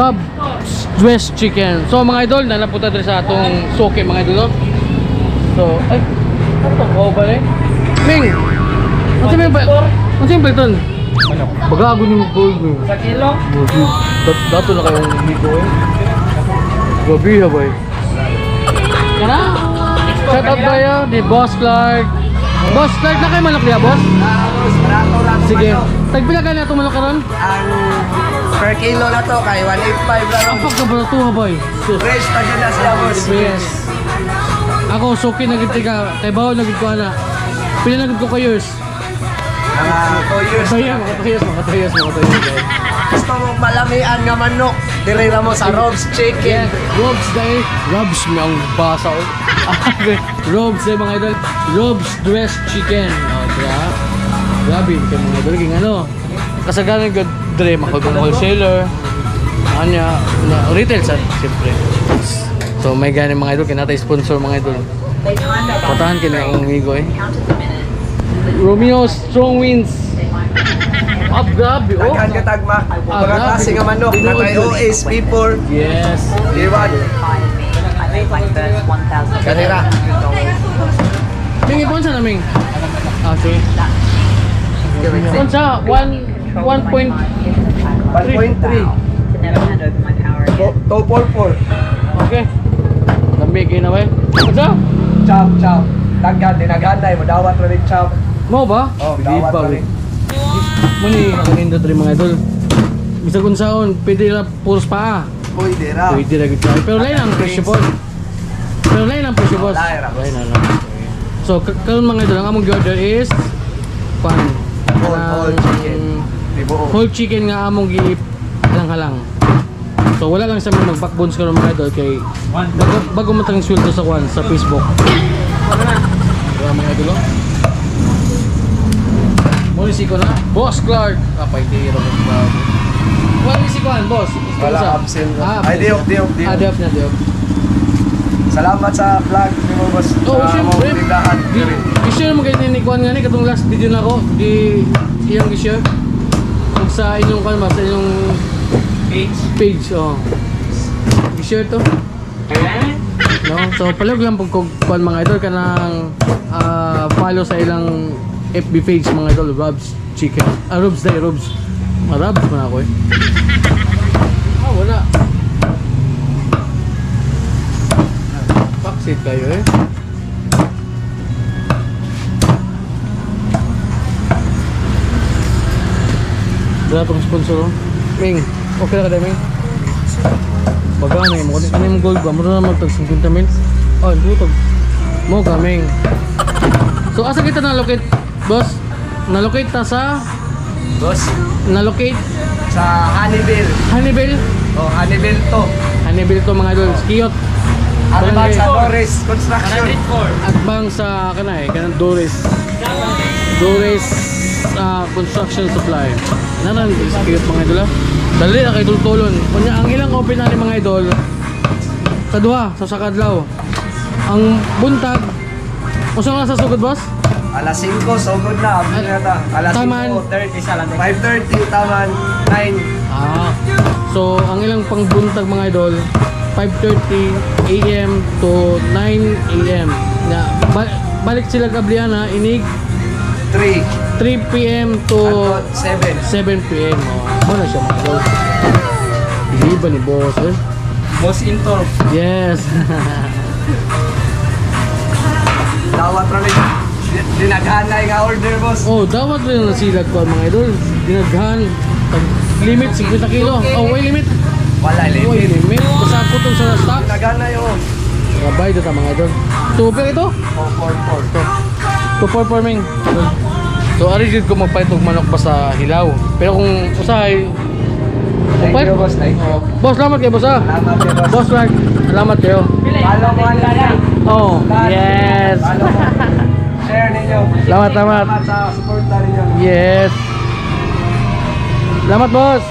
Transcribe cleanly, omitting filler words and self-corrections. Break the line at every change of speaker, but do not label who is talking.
Rob's Chicken. So mga idol, nanapunta din sa atong soke mga idol. So, ay, ano to? Wow ba eh? Ming! Ano yung ba? Ano yung ba ito? Bagago ni gold mo.
Sa kilo?
Dato na kayong hito eh. Gabi ha ba eh? Yan na? Shout out ba yun? Ni Boss Clark. Boss Clark na kayo manok niya, boss? Sige. Tagpila ka na itong manok ka ron?
Ang per kilo na to kay 185 lang.
Ang pagkabala ito ha ba eh?
Fresh na dyan na siya, boss.
Yes. Ako, suki na giti ka. Kay Bahaw na giti ko ana. Pila na giti ko kayo years.
2 years.
Makatayos.
Gusto mo malamian nga manok. Dirira mo sa Rob's Chicken.
Rob's dahil. Rob's may ang basa o. Rob's dahil mga idol. Rob's Dressed Chicken. O, diba? Grabe, kayo mga idol. King ano. Kasagalan ko dre, makagong wholesaler. Anya, retail sa, siyempre. So, may gani mga idol. Kinatay sponsor mga idol. Patahan ka na ang amigo eh. Romeo Strong Winds. Grabe, oh.
Naghan ka tagma. Mga
grabe.
klase nga manok. Na kay OS, P4.
Yes.
Iwan. Kanira.
Ming, ipon sa naming? Sige. Ipon sa 1.3.
1.3. 244.
Okay. Lamig kayo na ba? Ipon sa?
Chop. Daghan, dinaghanay. Madawat na rin chop.
Mo ba?
Oh,
Hindi
dawat
ba?
na rin.
Muni, nakaninda rin mga idol. Bisa kung saan, pwede na puros pa.
Pwede ra.
Pwede na gito. Pero lain ang presyo po. Lain ang presyo boss.
Lain ang presyo.
Lain na lang. So, karon mga idol, ang among order is
Whole chicken.
Whole chicken nga among halang-halang. So, wala lang sa mga mag-backbones karon mga idol kay bago mo tang sweldo sa sa Facebook. Wala mga idol. Muli si ko na. Boss Clark. Kapay tiro mo ba? Wala si ko boss.
Wala absent. Ay, diop.
Diop na.
Salamat sa vlog ni mo, boss.
Oh, syempre.
Tindahan.
I-share mo kayo ni Kuan nga ni katong last video na ko. Iyang i-share. Kung sa inyong kalma, sa inyong page. Oh. I-share to. No? So, palag lang pag kuan mga idol kanang follow sa ilang FB page mga idol, Rob's Chicken. Rob's day, Rob's. Rob's man ako eh. Wala. Paksit kayo eh. Wala pang sponsor oh. Ming, okay na ka dahil Ming? Bagana eh, ano yung gold ba? Muna na magtag 50 mil? Oh, butog. Mo ka Ming. So asa kita na-locate, boss? Na-locate ta sa?
Boss,
Na-locate?
sa Honeyville.
Honeyville?
Oh, Honeyville to.
Honeyville to mga idol. Kiyot.
Atbang sa Doris Construction.
At bang sa kanang Doris Construction Supply. Nanan kiyot mga idol. Dali na kay tultulon. Kunya ang ilang open na ni mga idol. Sa duha, sa Sakadlaw. Ang buntag. Usa na sa sugod boss?
Alas 5, sugod na. Abin na ta. Alas
Taman.
5:30 sa 5:30, taman 9.
So ang ilang pangbuntag mga idol 5:30 AM to 9 AM na balik sila Gabriana inig 3 PM to 7 PM. Muna siya mga idol. Iba ni boss eh.
Boss Intor.
Yes.
Dawat rin. Dinaghanay nga order, boss.
Oh, dapat rin na sila ko mga idol. Dinaghan. Limit 50 kilo. Oh, way limit.
Wala
Way
limit.
limit. Basta ko tong sa stock.
Dinaghanay yun.
Rabay dito mga idol. Tuper ito?
444.
244 Ming. So ari jud ko magpalit og manok ba sa hilaw. Pero kung usahay
Thank you, boss. Thank you.
Boss, salamat kayo boss ah.
Salamat kayo, boss.
Boss Mark, salamat kayo.
Follow mo ang lahat.
Oh, yes.
Follow mo. Share ninyo.
Salamat.
Salamat sa support ninyo.
Yes. Salamat boss.